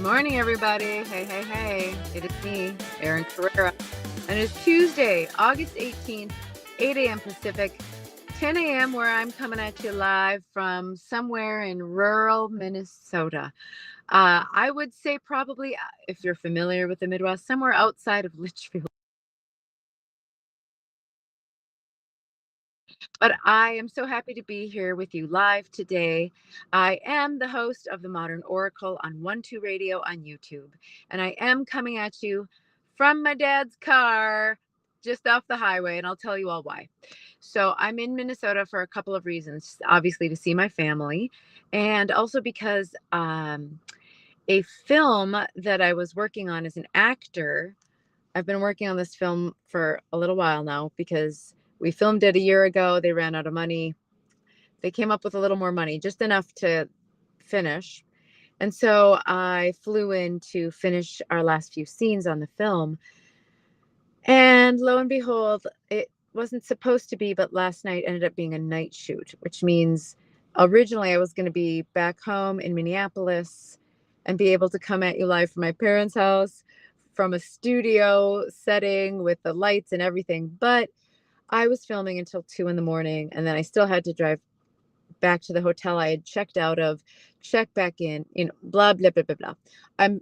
Morning, everybody. Hey, hey, hey. It is me, Erin Carrera. And it's Tuesday, August 18th, 8 a.m. Pacific, 10 a.m. where I'm coming at you live from somewhere in rural Minnesota. I would say probably, if you're familiar with the Midwest, somewhere outside of Litchfield. But I am so happy to be here with you live today. I am the host of the Modern Oracle on 12 Radio on YouTube, and I am coming at you from my dad's car just off the highway, and I'll tell you all why. So I'm in Minnesota for a couple of reasons, obviously to see my family, and also because a film that I was working on as an actor. I've been working on this film for a little while now because we filmed it a year ago. They ran out of money. They came up with a little more money, just enough to finish. And so I flew in to finish our last few scenes on the film. And lo and behold, it wasn't supposed to be, but last night ended up being a night shoot, which means originally I was going to be back home in Minneapolis and be able to come at you live from my parents' house from a studio setting with the lights and everything. But I was filming until 2 a.m. and then I still had to drive back to the hotel I had checked out of, check back in, blah, blah, blah, blah, blah.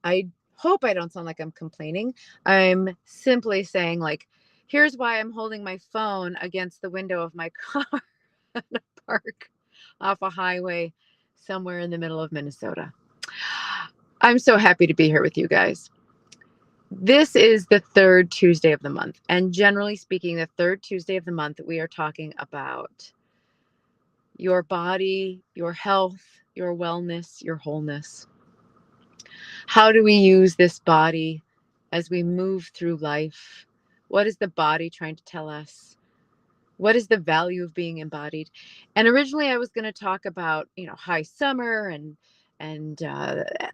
I hope I don't sound like I'm complaining. I'm simply saying, like, here's why I'm holding my phone against the window of my car in a park off a highway somewhere in the middle of Minnesota. I'm so happy to be here with you guys. This is the third Tuesday of the month. And generally speaking, the third Tuesday of the month, we are talking about your body, your health, your wellness, your wholeness. How do we use this body as we move through life? What is the body trying to tell us? What is the value of being embodied? And originally I was going to talk about, high summer and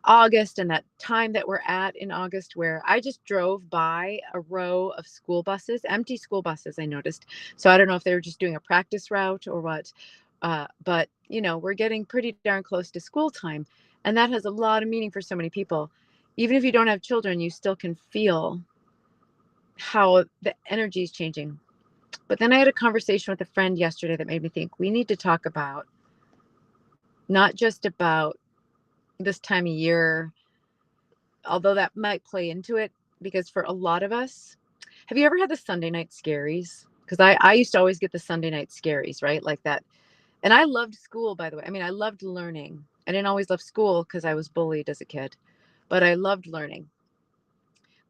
August and that time that we're at in August where I just drove by a row of school buses, empty school buses, I noticed. So I don't know if they were just doing a practice route or what. But, we're getting pretty darn close to school time. And that has a lot of meaning for so many people. Even if you don't have children, you still can feel how the energy is changing. But then I had a conversation with a friend yesterday that made me think we need to talk about not just about this time of year, although that might play into it, because for a lot of us, have you ever had the Sunday night scaries? Because I used to always get the Sunday night scaries, right? Like that. And I loved school, by the way. I mean, I loved learning. I didn't always love school because I was bullied as a kid, but I loved learning.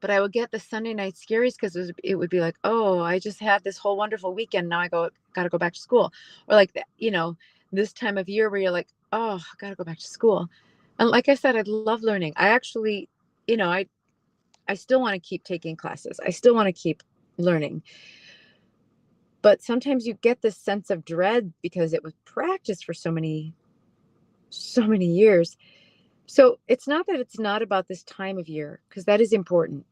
But I would get the Sunday night scaries because it would be like, oh, I just had this whole wonderful weekend. Now I got to go back to school. Or like, this time of year where you're like, oh, I got to go back to school. And like I said, I love learning. I actually, I still want to keep taking classes. I still want to keep learning. But sometimes you get this sense of dread because it was practiced for so many years. So it's not that it's not about this time of year, because that is important.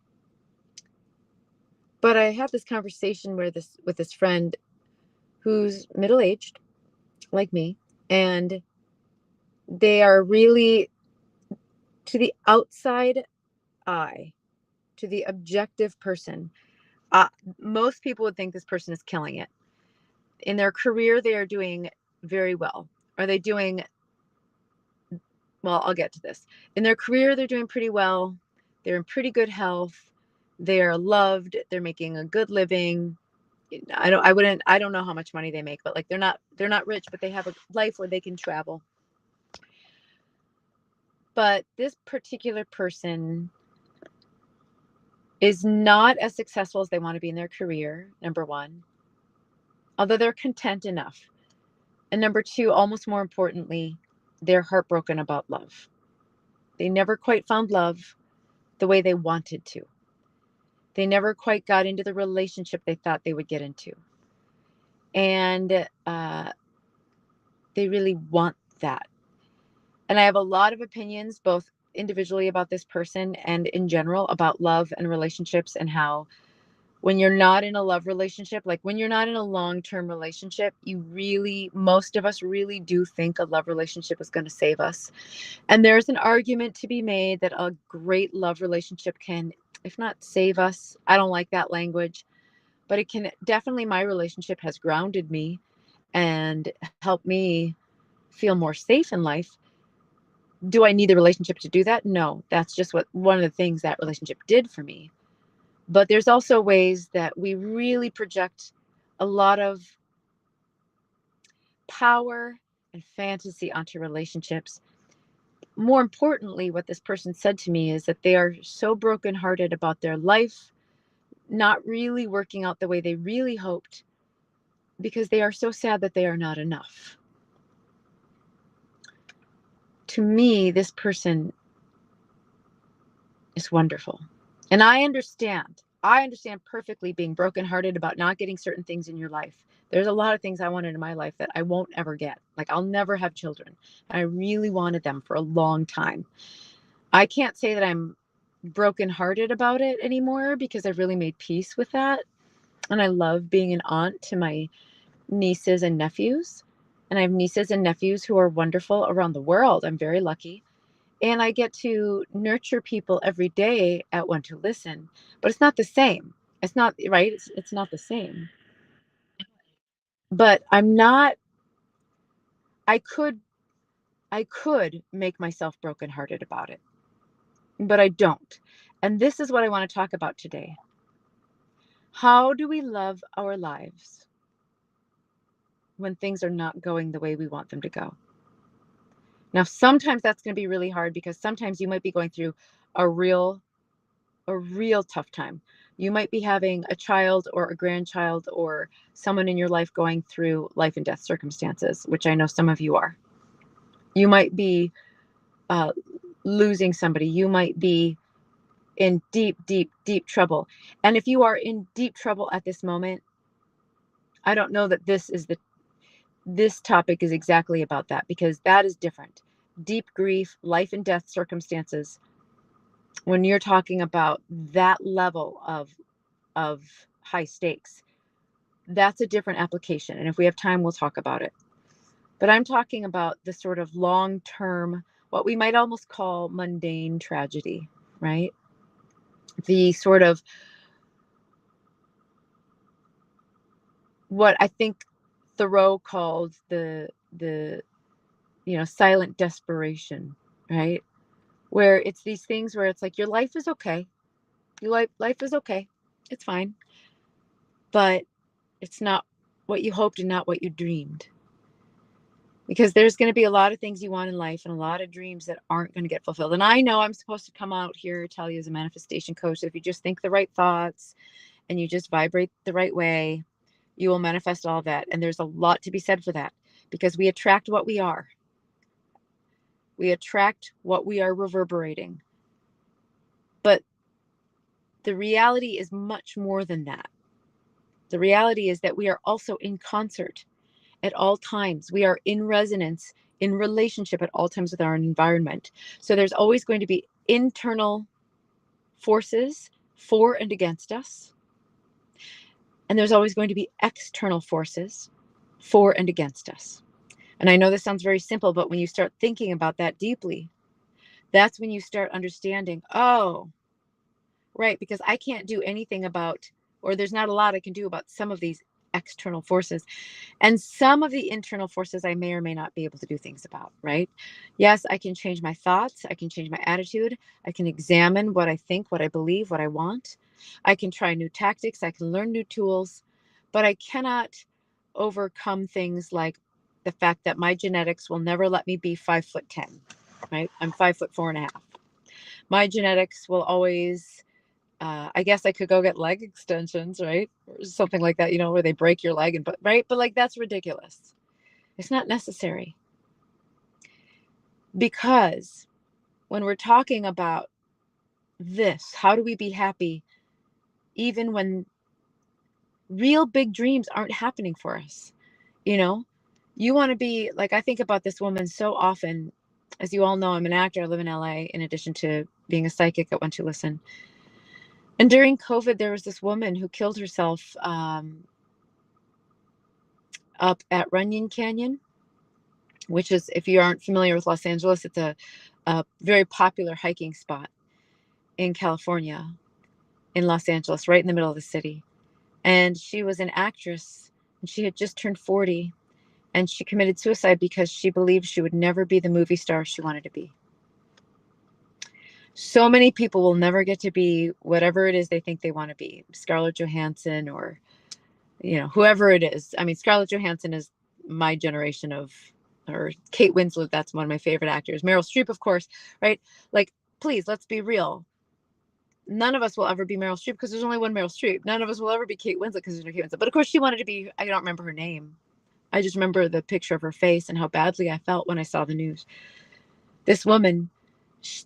But I had this conversation with this friend who's middle-aged, like me, and they are really, to the outside eye, to the objective person, most people would think this person is killing it. In their career, they are doing very well. Are they doing well? I'll get to this. In their career, they're doing pretty well. They're in pretty good health. They are loved. They're making a good living. I don't know how much money they make, but like they're not rich, but they have a life where they can travel. But this particular person is not as successful as they want to be in their career, number one, although they're content enough. And number two, almost more importantly, they're heartbroken about love. They never quite found love the way they wanted to. They never quite got into the relationship they thought they would get into. And they really want that. And I have a lot of opinions, both individually about this person and in general about love and relationships and how when you're not in a love relationship, like when you're not in a long-term relationship, most of us really do think a love relationship is going to save us. And there's an argument to be made that a great love relationship can, if not save us, I don't like that language, but it can definitely, my relationship has grounded me and helped me feel more safe in life. Do I need the relationship to do that? No, that's just one of the things that relationship did for me. But there's also ways that we really project a lot of power and fantasy onto relationships. More importantly, what this person said to me is that they are so brokenhearted about their life not really working out the way they really hoped, because they are so sad that they are not enough. To me, this person is wonderful. And I understand perfectly being brokenhearted about not getting certain things in your life. There's a lot of things I wanted in my life that I won't ever get. Like, I'll never have children. I really wanted them for a long time. I can't say that I'm brokenhearted about it anymore, because I've really made peace with that. And I love being an aunt to my nieces and nephews. And I have nieces and nephews who are wonderful around the world. I'm very lucky. And I get to nurture people every day at One to Listen, but it's not the same. It's not right. It's not the same. But I'm not, I could, I could make myself brokenhearted about it, but I don't. And this is what I want to talk about today. How do we love our lives when things are not going the way we want them to go? Now, sometimes that's going to be really hard, because sometimes you might be going through a real tough time. You might be having a child or a grandchild or someone in your life going through life and death circumstances, which I know some of you are. You might be losing somebody. You might be in deep, deep, deep trouble. And if you are in deep trouble at this moment, I don't know that this topic is exactly about that, because that is different. Deep grief, life and death circumstances, when you're talking about that level of high stakes, that's a different application. And if we have time, we'll talk about it. But I'm talking about the sort of long-term, what we might almost call mundane tragedy, right? The sort of, what I think Thoreau called the silent desperation, right? Where it's these things where it's like, your life is okay. Life is okay. It's fine. But it's not what you hoped and not what you dreamed. Because there's going to be a lot of things you want in life and a lot of dreams that aren't going to get fulfilled. And I know I'm supposed to come out here, tell you as a manifestation coach, that if you just think the right thoughts and you just vibrate the right way, you will manifest all that. And there's a lot to be said for that, because we attract what we are. We attract what we are reverberating. But the reality is much more than that. The reality is that we are also in concert at all times. We are in resonance, in relationship at all times with our environment. So there's always going to be internal forces for and against us. And there's always going to be external forces for and against us. And I know this sounds very simple, but when you start thinking about that deeply, that's when you start understanding, oh, right, because I can't do anything about, or there's not a lot I can do about some of these external forces. And some of the internal forces I may or may not be able to do things about, right? Yes, I can change my thoughts. I can change my attitude. I can examine what I think, what I believe, what I want. I can try new tactics. I can learn new tools, but I cannot overcome things like the fact that my genetics will never let me be 5'10", right? I'm 5'4.5". My genetics will always, I guess I could go get leg extensions, right? Or something like that, where they break your leg but right. But like, that's ridiculous. It's not necessary. Because when we're talking about this, how do we be happy even when real big dreams aren't happening for us? You want to be like, I think about this woman so often. As you all know, I'm an actor. I live in LA in addition to being a psychic at One to Listen. And during COVID, there was this woman who killed herself up at Runyon Canyon, which is, if you aren't familiar with Los Angeles, it's a very popular hiking spot in California, in Los Angeles, right in the middle of the city. And she was an actress, and she had just turned 40, and she committed suicide because she believed she would never be the movie star she wanted to be. So many people will never get to be whatever it is they think they want to be. Scarlett Johansson, or, whoever it is. I mean, Scarlett Johansson is my generation of, or Kate Winslet, that's one of my favorite actors. Meryl Streep, of course, right? Like, please, let's be real. None of us will ever be Meryl Streep because there's only one Meryl Streep. None of us will ever be Kate Winslet because there's no Kate Winslet. But of course, she wanted to be, I don't remember her name. I just remember the picture of her face and how badly I felt when I saw the news. This woman,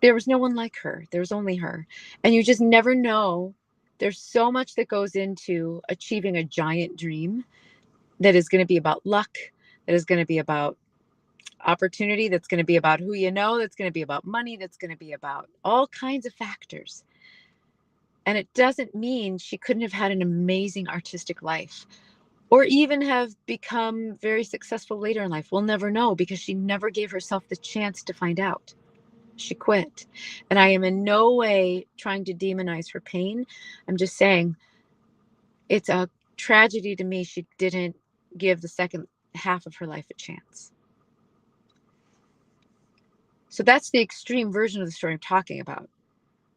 there was no one like her. There was only her. And you just never know. There's so much that goes into achieving a giant dream that is going to be about luck, that is going to be about opportunity, that's going to be about who you know, that's going to be about money, that's going to be about all kinds of factors. And it doesn't mean she couldn't have had an amazing artistic life, or even have become very successful later in life. We'll never know, because she never gave herself the chance to find out. She quit. And I am in no way trying to demonize her pain. I'm just saying it's a tragedy to me she didn't give the second half of her life a chance. So that's the extreme version of the story I'm talking about.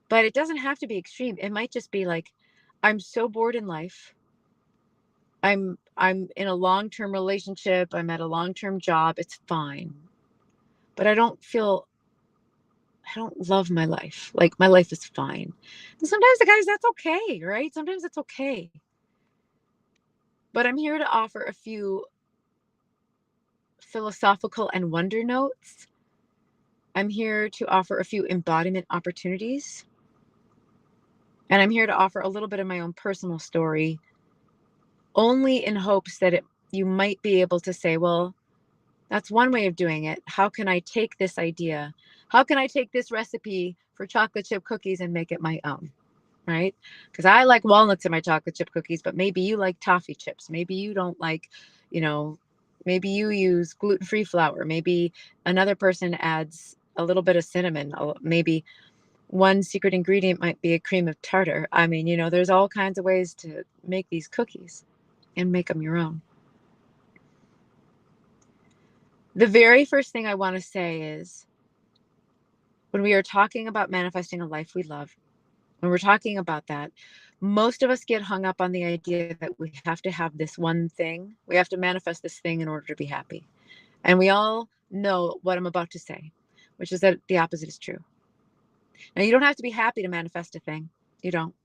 But it doesn't have to be extreme. It might just be like, I'm so bored in life. I'm in a long-term relationship. I'm at a long-term job. It's fine. But I don't love my life. Like, my life is fine. And sometimes, guys, that's okay, right? Sometimes it's okay. But I'm here to offer a few philosophical and wonder notes. I'm here to offer a few embodiment opportunities. And I'm here to offer a little bit of my own personal story, only in hopes that you might be able to say, well, that's one way of doing it. How can I take this idea? How can I take this recipe for chocolate chip cookies and make it my own? Right? Because I like walnuts in my chocolate chip cookies, but maybe you like toffee chips. Maybe you don't like, maybe you use gluten-free flour. Maybe another person adds a little bit of cinnamon. Maybe one secret ingredient might be a cream of tartar. I mean, there's all kinds of ways to make these cookies and make them your own. The very first thing I want to say is, when we are talking about manifesting a life we love, when we're talking about that, most of us get hung up on the idea that we have to have this one thing. We have to manifest this thing in order to be happy. And we all know what I'm about to say, which is that the opposite is true. Now, you don't have to be happy to manifest a thing. You don't.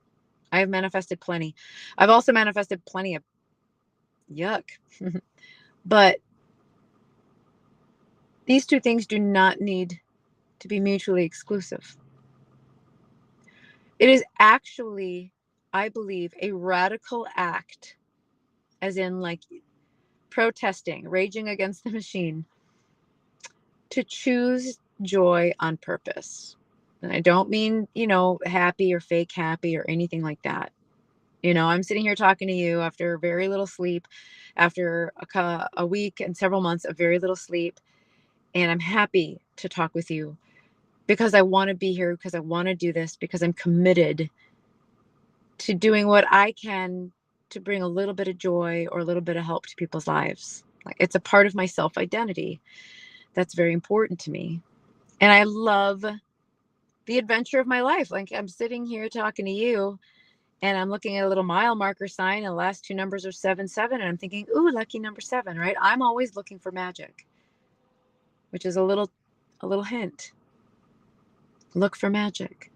I have manifested plenty. I've also manifested plenty of yuck. But these two things do not need to be mutually exclusive. It is actually, I believe, a radical act, as in like protesting, raging against the machine, to choose joy on purpose. And I don't mean, happy or fake happy or anything like that. I'm sitting here talking to you after very little sleep, after a week and several months of very little sleep. And I'm happy to talk with you because I want to be here, because I want to do this, because I'm committed to doing what I can to bring a little bit of joy or a little bit of help to people's lives. Like, it's a part of my self-identity that's very important to me. And I love the adventure of my life. Like, I'm sitting here talking to you, and I'm looking at a little mile marker sign, and the last two numbers are 77. And I'm thinking, ooh, lucky number 7, right? I'm always looking for magic, which is a little hint. Look for magic.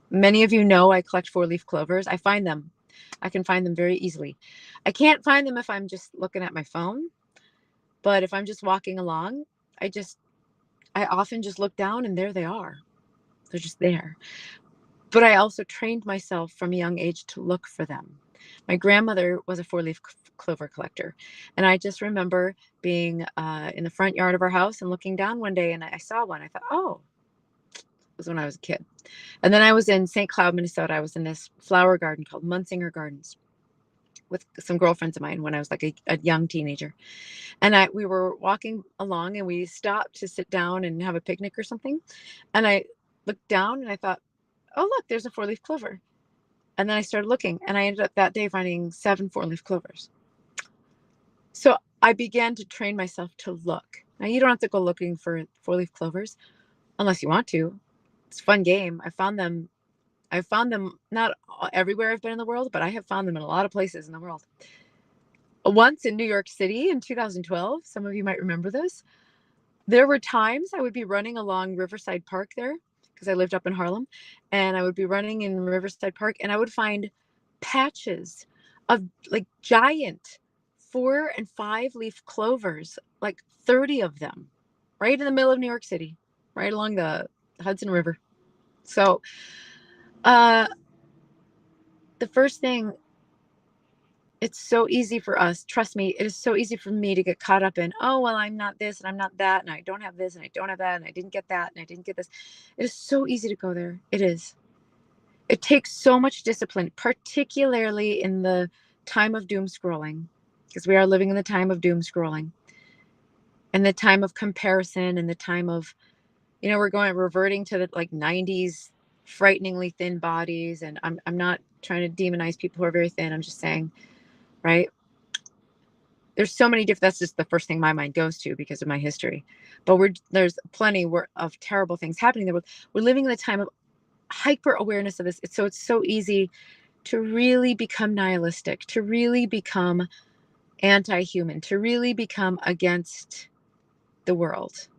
Many of you know I collect 4-leaf clovers. I can find them very easily. I can't find them if I'm just looking at my phone, but if I'm just walking along, I often just look down, and there they are. They're just there. But I also trained myself from a young age to look for them. My grandmother was a 4-leaf clover collector. And I just remember being in the front yard of our house and looking down one day, and I saw one. I thought, oh, was when I was a kid. And then I was in St. Cloud, Minnesota. I was in this flower garden called Munsinger Gardens with some girlfriends of mine when I was like a young teenager. And we were walking along and we stopped to sit down and have a picnic or something. And I looked down and I thought, oh, look, there's a 4-leaf clover. And then I started looking and I ended up that day finding 7 4-leaf clovers. So I began to train myself to look. Now, you don't have to go looking for 4-leaf clovers unless you want to. It's a fun game. I found them not everywhere I've been in the world, but I have found them in a lot of places in the world. Once in New York City in 2012, some of you might remember this, there were times I would be running along Riverside Park there because I lived up in Harlem, and I would be running in Riverside Park and I would find patches of like giant 4 and 5-leaf clovers, like 30 of them, right in the middle of New York City, right along the Hudson River. So the first thing, it's so easy for us, trust me, it is so easy for me to get caught up in, oh, well, I'm not this and I'm not that, and I don't have this and I don't have that, and I didn't get that and I didn't get this. It is so easy to go there. It is. It takes so much discipline, particularly in the time of doom scrolling, because we are living in the time of doom scrolling and the time of comparison and the time of, we're reverting to the like 90s frighteningly thin bodies. And I'm not trying to demonize people who are very thin. I'm just saying, right? There's so many different, that's just the first thing my mind goes to because of my history. But there's plenty of terrible things happening there. We're living in a time of hyper awareness of this. It's so easy to really become nihilistic, to really become anti-human, to really become against the world.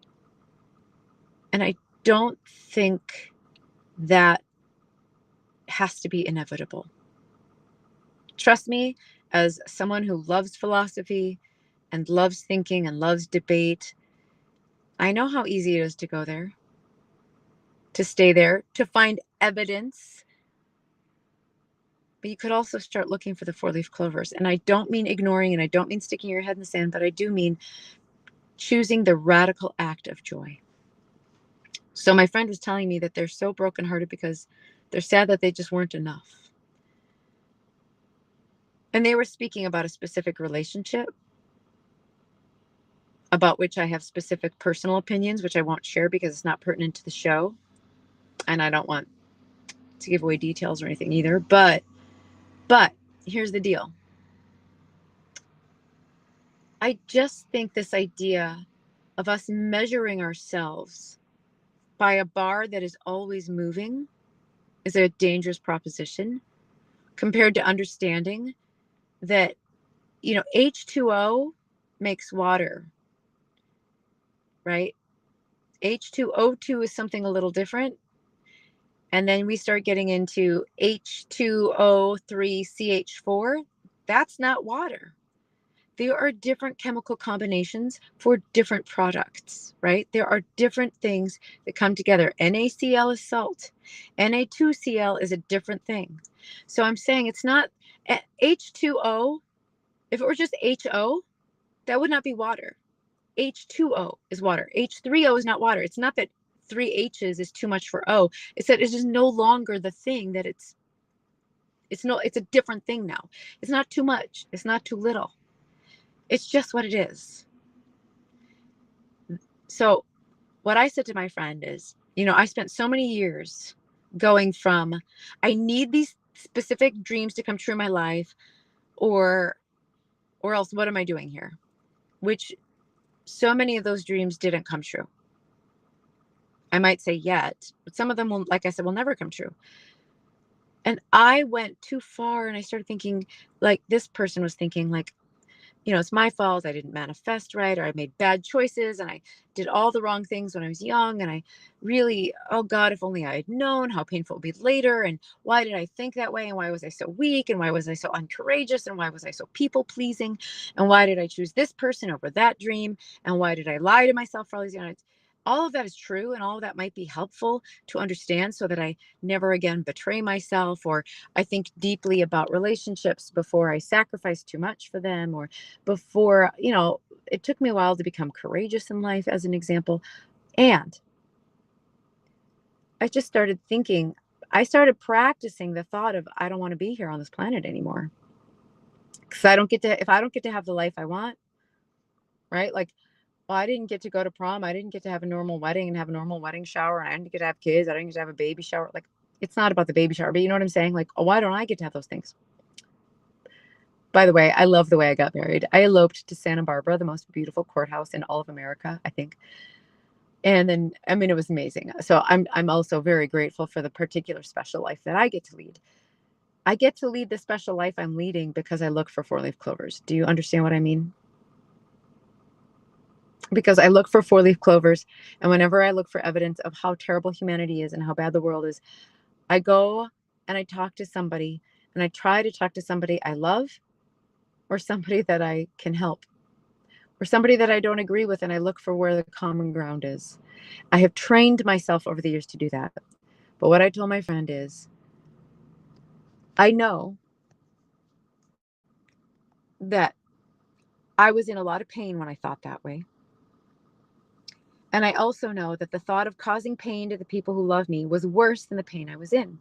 And I don't think that has to be inevitable. Trust me, as someone who loves philosophy and loves thinking and loves debate, I know how easy it is to go there, to stay there, to find evidence. But you could also start looking for the 4-leaf clovers. And I don't mean ignoring, and I don't mean sticking your head in the sand, but I do mean choosing the radical act of joy. So my friend was telling me that they're so brokenhearted because they're sad that they just weren't enough. And they were speaking about a specific relationship about which I have specific personal opinions, which I won't share because it's not pertinent to the show. And I don't want to give away details or anything either. But here's the deal. I just think this idea of us measuring ourselves by a bar that is always moving is a dangerous proposition compared to understanding that, H2O makes water, right? H2O2 is something a little different. And then we start getting into H2O3CH4. That's not water. There are different chemical combinations for different products, right? There are different things that come together. NaCl is salt. Na2Cl is a different thing. So I'm saying it's not H2O. If it were just HO, that would not be water. H2O is water. H3O is not water. It's not that 3 H's is too much for O. It's that it's just no longer the thing that it's a different thing now. It's not too much. It's not too little. It's just what it is. So what I said to my friend is, I spent so many years going from, I need these specific dreams to come true in my life, or else what am I doing here? Which so many of those dreams didn't come true. I might say yet, but some of them will, like I said, will never come true. And I went too far and I started thinking, like this person was thinking, like, it's my fault. I didn't manifest right, or I made bad choices and I did all the wrong things when I was young. And I really, oh God, if only I had known how painful it would be later. And why did I think that way? And why was I so weak? And why was I so uncourageous? And why was I so people pleasing? And why did I choose this person over that dream? And why did I lie to myself for all these years? All of that is true. And all of that might be helpful to understand so that I never again betray myself, or I think deeply about relationships before I sacrifice too much for them, or before, it took me a while to become courageous in life, as an example. And I just started thinking, I started practicing the thought of, I don't want to be here on this planet anymore. Because if I don't get to have the life I want, right? Like, well, I didn't get to go to prom. I didn't get to have a normal wedding and have a normal wedding shower. And I didn't get to have kids. I didn't get to have a baby shower. Like, it's not about the baby shower, but you know what I'm saying? Like, oh, why don't I get to have those things? By the way, I love the way I got married. I eloped to Santa Barbara, the most beautiful courthouse in all of America, I think. And then, I mean, it was amazing. So I'm also very grateful for the particular special life that I get to lead. I get to lead the special life I'm leading because I look for four-leaf clovers. Do you understand what I mean? Because I look for four-leaf clovers, and whenever I look for evidence of how terrible humanity is and how bad the world is, I go and I talk to somebody, and I try to talk to somebody I love, or somebody that I can help, or somebody that I don't agree with, and I look for where the common ground is. I have trained myself over the years to do that. But what I told my friend is, I know that I was in a lot of pain when I thought that way. And I also know that the thought of causing pain to the people who love me was worse than the pain I was in.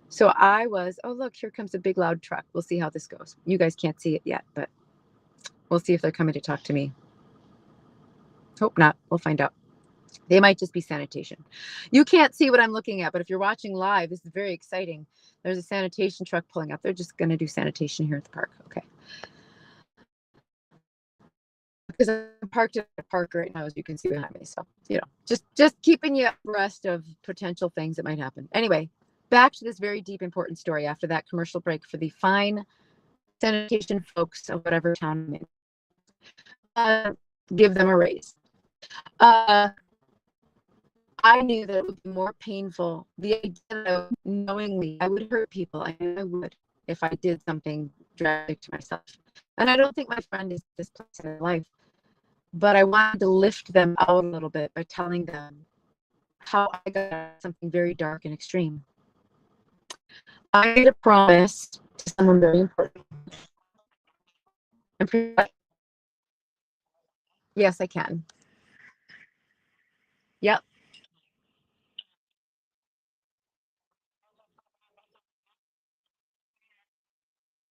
So I was, oh, look, here comes a big loud truck. We'll see how this goes. You guys can't see it yet, but we'll see if they're coming to talk to me. Hope not. We'll find out. They might just be sanitation. You can't see what I'm looking at, but if you're watching live, this is very exciting. There's a sanitation truck pulling up. They're just going to do sanitation here at the park. Okay. Because I'm parked at the park right now, as you can see behind me. So, just keeping you abreast of potential things that might happen. Anyway, back to this very deep, important story after that commercial break for the fine sanitation folks of whatever town I'm in. Give them a raise. I knew that it would be more painful. The idea of knowingly I would hurt people. I knew I would if I did something drastic to myself. And I don't think my friend is this place in her life. But I wanted to lift them out a little bit by telling them how I got something very dark and extreme. I made a promise to someone very important. Yes, I can. Yep.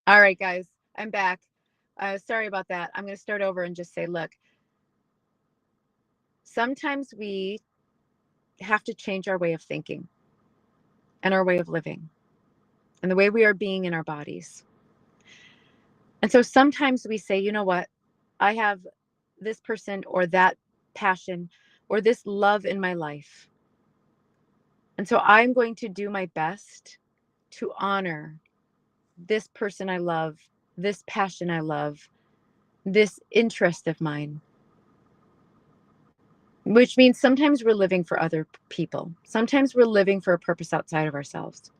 All right, guys, I'm back. Sorry about that. I'm going to start over and just say, look, sometimes we have to change our way of thinking and our way of living and the way we are being in our bodies. And so sometimes we say, you know what? I have this person or that passion or this love in my life. And so I'm going to do my best to honor this person I love, this passion I love, this interest of mine. Which means sometimes we're living for other people. Sometimes we're living for a purpose outside of ourselves.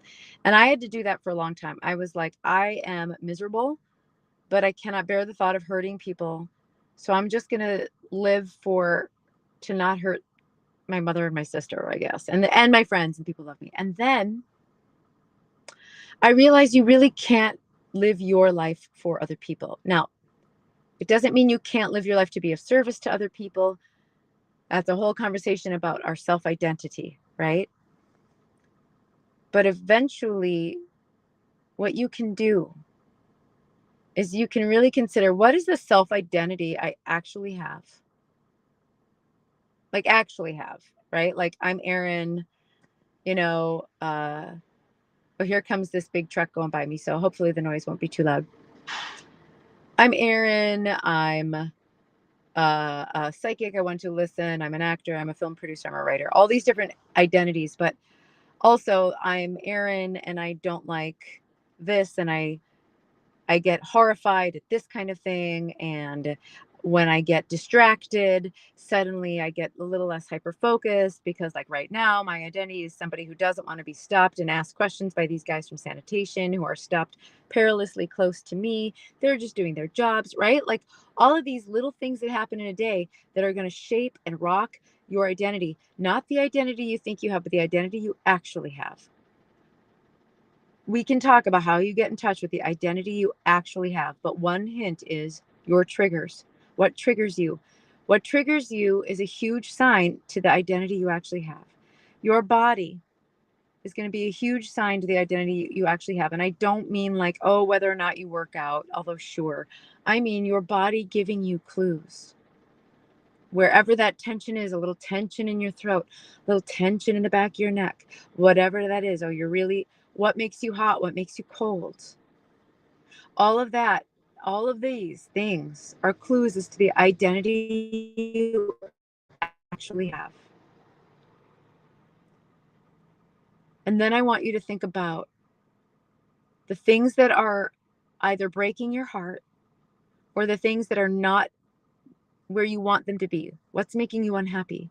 And I had to do that for a long time. I was like, I am miserable, but I cannot bear the thought of hurting people. So I'm just going to live to not hurt my mother and my sister, I guess, and my friends and people love me. And then I realized you really can't live your life for other people. Now, it doesn't mean you can't live your life to be of service to other people. That's a whole conversation about our self-identity, right? But eventually, what you can do is you can really consider, what is the self-identity I actually have? Like actually have, right? Like I'm Erin, oh, here comes this big truck going by me. So hopefully the noise won't be too loud. I'm Erin. I'm a psychic. I want to listen. I'm an actor. I'm a film producer. I'm a writer. All these different identities. But also I'm Erin and I don't like this. And I get horrified at this kind of thing. And when I get distracted, suddenly I get a little less hyper focused because like right now, my identity is somebody who doesn't want to be stopped and asked questions by these guys from sanitation who are stopped perilously close to me. They're just doing their jobs, right? Like all of these little things that happen in a day that are going to shape and rock your identity, not the identity you think you have, but the identity you actually have. We can talk about how you get in touch with the identity you actually have. But one hint is your triggers. What triggers you? What triggers you is a huge sign to the identity you actually have. Your body is going to be a huge sign to the identity you actually have. And I don't mean like, oh, whether or not you work out, although sure. I mean your body giving you clues. Wherever that tension is, a little tension in your throat, a little tension in the back of your neck, whatever that is. Oh, you're really, what makes you hot? What makes you cold? All of that, all of these things are clues as to the identity you actually have. And then I want you to think about the things that are either breaking your heart or the things that are not where you want them to be. What's making you unhappy?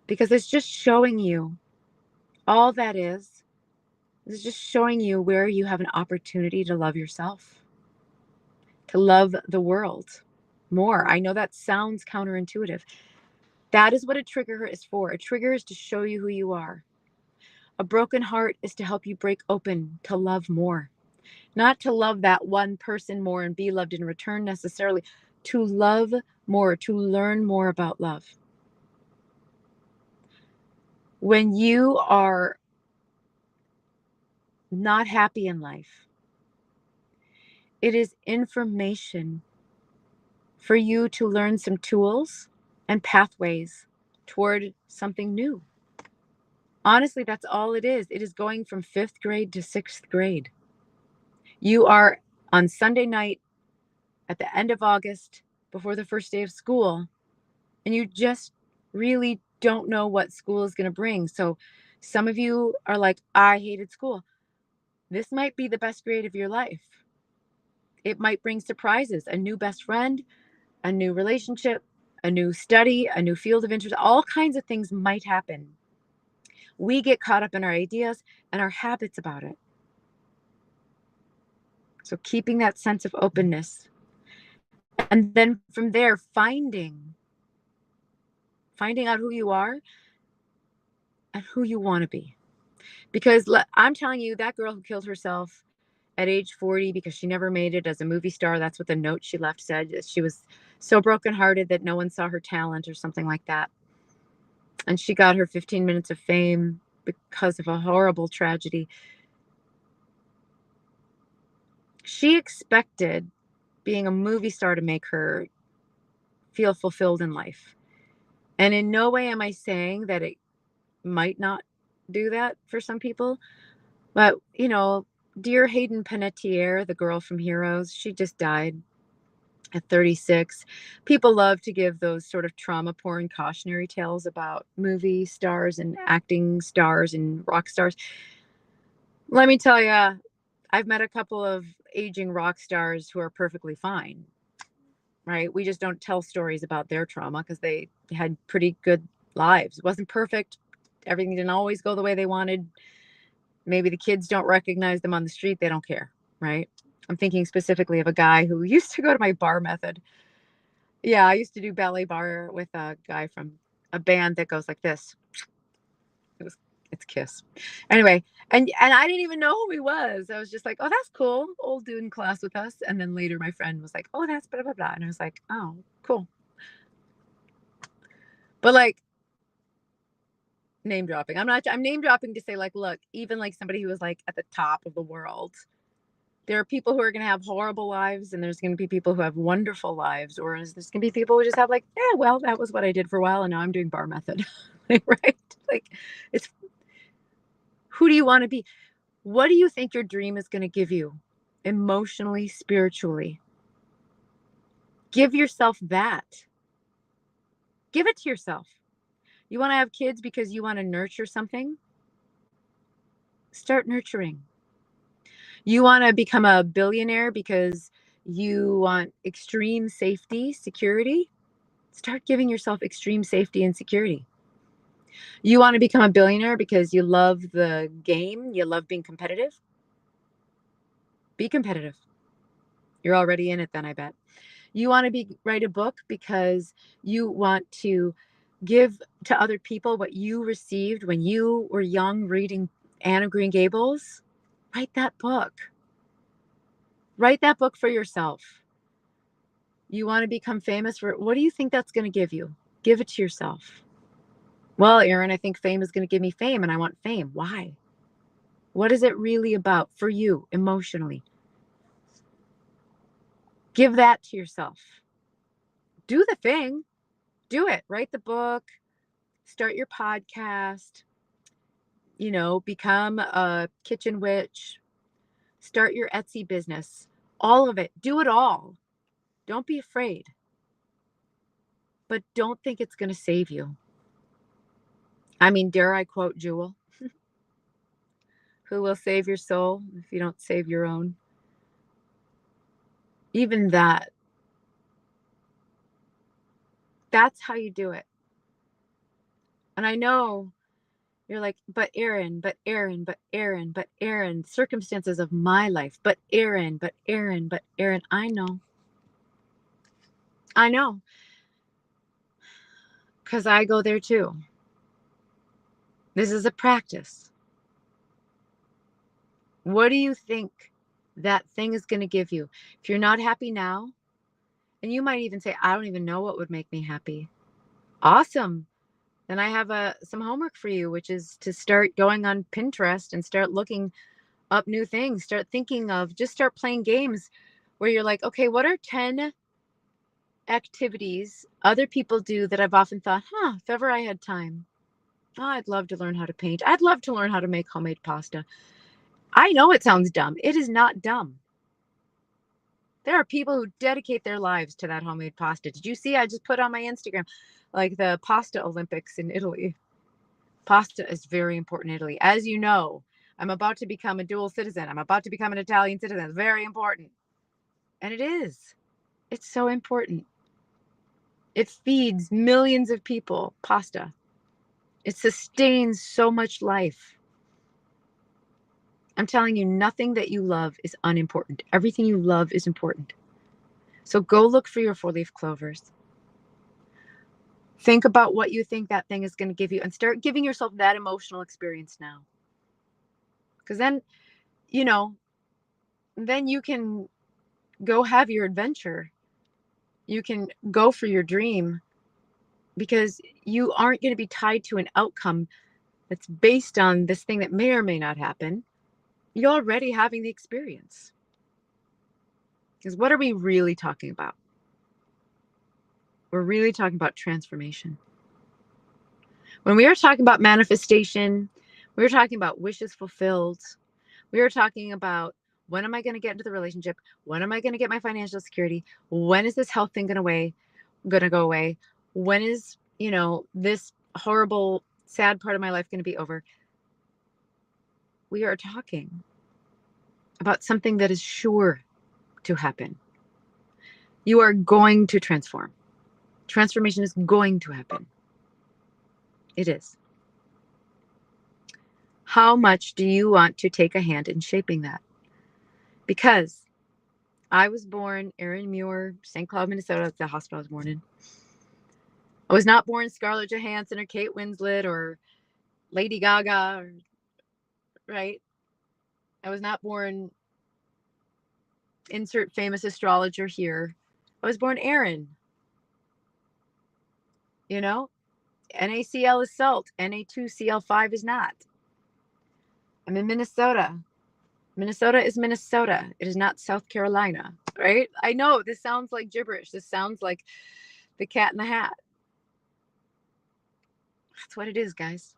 Because it's just showing you, all that is just showing you where you have an opportunity to love yourself, to love the world more. I know that sounds counterintuitive. That is what a trigger is for. A trigger is to show you who you are. A broken heart is to help you break open to love more. Not to love that one person more and be loved in return necessarily, to love more, to learn more about love. When you are not happy in life, it is information for you to learn some tools and pathways toward something new. Honestly, that's all it is. It is going from 5th grade to 6th grade. You are on Sunday night at the end of August before the first day of school, and you just really don't know what school is going to bring. So some of you are like, I hated school. This might be the best grade of your life. It might bring surprises, a new best friend, a new relationship, a new study, a new field of interest. All kinds of things might happen. We get caught up in our ideas and our habits about it. So keeping that sense of openness. And then from there, finding out who you are and who you want to be. Because I'm telling you, that girl who killed herself at age 40 because she never made it as a movie star, that's what the note she left said. She was so brokenhearted that no one saw her talent or something like that. And she got her 15 minutes of fame because of a horrible tragedy. She expected being a movie star to make her feel fulfilled in life. And in no way am I saying that it might not do that for some people. But, dear Hayden Panettiere, the girl from Heroes, she just died at 36. People love to give those sort of trauma porn cautionary tales about movie stars and acting stars and rock stars. Let me tell you, I've met a couple of aging rock stars who are perfectly fine, right? We just don't tell stories about their trauma because they had pretty good lives. It wasn't perfect. Everything didn't always go the way they wanted. Maybe the kids don't recognize them on the street. They don't care, right? I'm thinking specifically of a guy who used to go to my bar method. Yeah, I used to do ballet bar with a guy from a band that goes like this. It's Kiss. Anyway, and I didn't even know who he was. I was just like, oh, that's cool. Old dude in class with us. And then later my friend was like, oh, that's blah, blah, blah. And I was like, oh, cool. But like, name dropping. I'm name dropping to say like, look, even like somebody who was like at the top of the world, there are people who are going to have horrible lives and there's going to be people who have wonderful lives, or there's going to be people who just have like, yeah, well, that was what I did for a while and now I'm doing bar method. Right? Like, it's, who do you want to be? What do you think your dream is going to give you emotionally, spiritually? Give yourself that. Give it to yourself. You want to have kids because you want to nurture something? Start nurturing. You want to become a billionaire because you want extreme safety, security? Start giving yourself extreme safety and security. You want to become a billionaire because you love the game, you love being competitive? Be competitive. You're already in it then, I bet. You want to write a book because you want to give to other people what you received when you were young reading Anne of Green Gables? Write that book. Write that book for yourself. You want to become famous for, what do you think that's going to give you? Give it to yourself. Well, Aaron, I think fame is going to give me fame and I want fame. Why? What is it really about for you emotionally? Give that to yourself. Do the thing. Do it. Write the book, start your podcast, become a kitchen witch, start your Etsy business. All of it. Do it all. Don't be afraid. But don't think it's going to save you. I mean, dare I quote Jewel? Who will save your soul if you don't save your own? Even that's how you do it. And I know you're like, but Aaron, but Aaron, but Aaron, but Aaron, circumstances of my life, but Aaron, but Aaron, but Aaron. I know. Because I go there too. This is a practice. What do you think that thing is going to give you? If you're not happy now, and you might even say, I don't even know what would make me happy. Awesome. Then I have some homework for you, which is to start going on Pinterest and start looking up new things. Just start playing games where you're like, okay, what are 10 activities other people do that I've often thought, if ever I had time, I'd love to learn how to paint. I'd love to learn how to make homemade pasta. I know it sounds dumb. It is not dumb. There are people who dedicate their lives to that homemade pasta. Did you see? I just put on my Instagram, like the pasta Olympics in Italy. Pasta is very important in Italy. As you know, I'm about to become a dual citizen. I'm about to become an Italian citizen. It's very important. And it is. It's so important. It feeds millions of people, pasta. It sustains so much life. I'm telling you, nothing that you love is unimportant. Everything you love is important. So go look for your 4-leaf clovers. Think about what you think that thing is going to give you and start giving yourself that emotional experience now. Because then you can go have your adventure. You can go for your dream because you aren't going to be tied to an outcome that's based on this thing that may or may not happen. You're already having the experience. Because what are we really talking about? We're really talking about transformation. When we are talking about manifestation, we are talking about wishes fulfilled. We are talking about, when am I going to get into the relationship? When am I going to get my financial security? When is this health thing going to go away? When is, this horrible, sad part of my life going to be over? We are talking about something that is sure to happen. You are going to transform. Transformation is going to happen. It is. How much do you want to take a hand in shaping that? Because I was born Erin Muir, St. Cloud, Minnesota. That's the hospital I was born in. I was not born Scarlett Johansson or Kate Winslet or Lady Gaga, right? I was not born insert famous astrologer here. I was born Erin. NaCl is salt. Na2Cl5 is not. I'm in Minnesota. Minnesota is Minnesota. It is not South Carolina, right? I know this sounds like gibberish. This sounds like the cat in the hat. That's what it is, guys.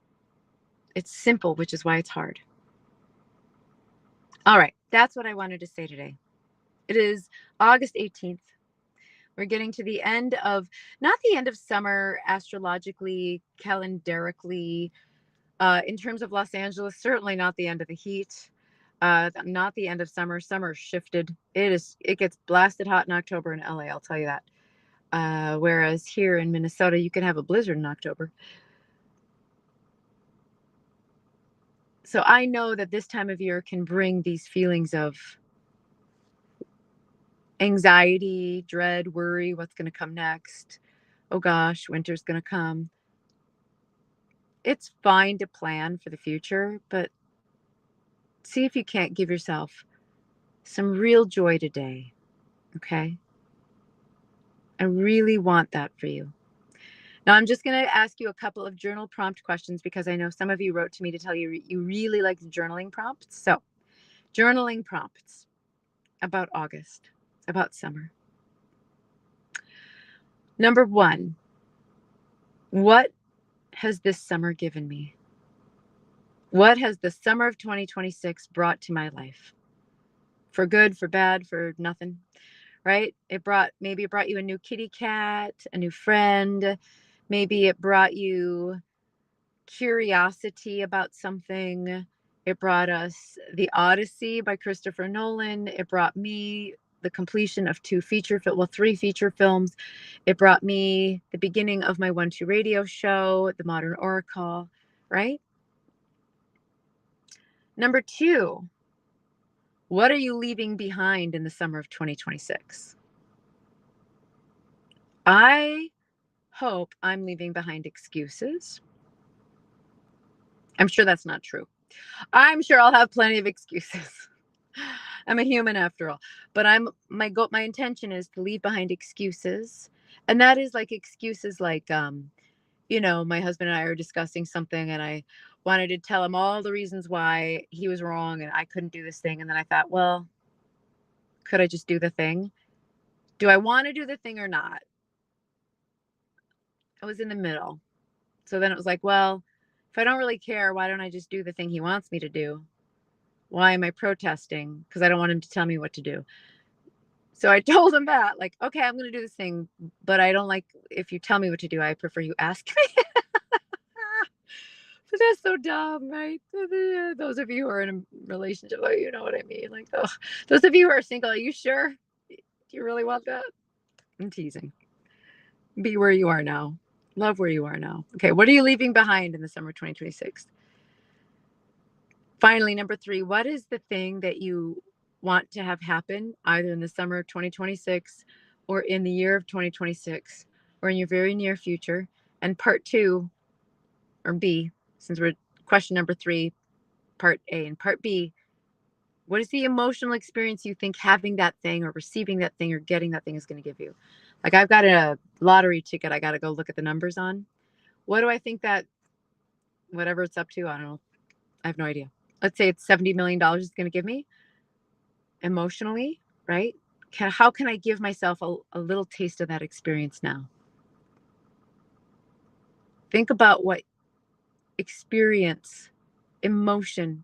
It's simple, which is why it's hard. All right. That's what I wanted to say today. It is August 18th. We're getting to the end of, not the end of summer astrologically, calendarically, in terms of Los Angeles, certainly not the end of the heat. Not the end of summer. Summer shifted. It gets blasted hot in October in LA, I'll tell you that. Whereas here in Minnesota, you can have a blizzard in October. So I know that this time of year can bring these feelings of anxiety, dread, worry, what's going to come next. Oh gosh, winter's going to come. It's fine to plan for the future, but see if you can't give yourself some real joy today. Okay? I really want that for you. Now, I'm just going to ask you a couple of journal prompt questions because I know some of you wrote to me to tell you you really like journaling prompts. So, journaling prompts about August, about summer. Number 1, what has this summer given me? What has the summer of 2026 brought to my life? For good, for bad, for nothing, right? Maybe it brought you a new kitty cat, a new friend. Maybe it brought you curiosity about something. It brought us The Odyssey by Christopher Nolan. It brought me the completion of 3 feature films. It brought me the beginning of my 1-2 radio show, The Modern Oracle, right? Number 2, what are you leaving behind in the summer of 2026? I hope I'm leaving behind excuses. I'm sure that's not true. I'm sure I'll have plenty of excuses. I'm a human after all. But my intention is to leave behind excuses. And that is like excuses like my husband and I are discussing something and I wanted to tell him all the reasons why he was wrong and I couldn't do this thing. And then I thought, well, could I just do the thing? Do I want to do the thing or not? I was in the middle. So then it was like, well, if I don't really care, why don't I just do the thing he wants me to do? Why am I protesting? Because I don't want him to tell me what to do. So I told him that, like, okay, I'm going to do this thing, but I don't like if you tell me what to do. I prefer you ask me. But that's so dumb, right? Those of you who are in a relationship, oh, you know what I mean. Like, oh, those of you who are single, are you sure? Do you really want that? I'm teasing. Be where you are now. Love where you are now. Okay, what are you leaving behind in the summer 2026? Finally, number 3, what is the thing that you want to have happen either in the summer of 2026 or in the year of 2026 or in your very near future? And part 2 or B, since we're question number 3, part A and part B, what is the emotional experience you think having that thing or receiving that thing or getting that thing is going to give you? Like I've got a lottery ticket I got to go look at the numbers on. What do I think that whatever it's up to, I don't know. I have no idea. Let's say it's $70 million it's going to give me emotionally, right? How can I give myself a little taste of that experience now? Think about what experience, emotion,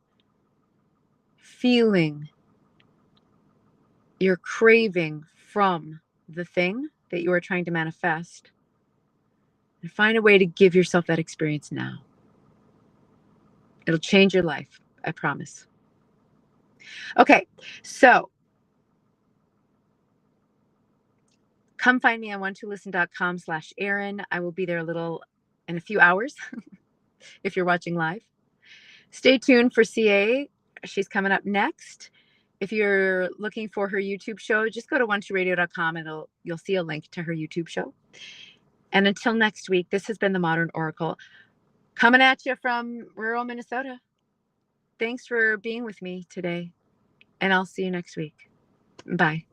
feeling you're craving from the thing that you are trying to manifest, and find a way to give yourself that experience now. It'll change your life, I promise. Okay, so come find me on one2listen.com/Erin. I will be there in a few hours if you're watching live. Stay tuned for CA. She's coming up next. If you're looking for her YouTube show, just go to 12radio.com and you'll see a link to her YouTube show. And until next week, this has been the Modern Oracle coming at you from rural Minnesota. Thanks for being with me today, and I'll see you next week. Bye.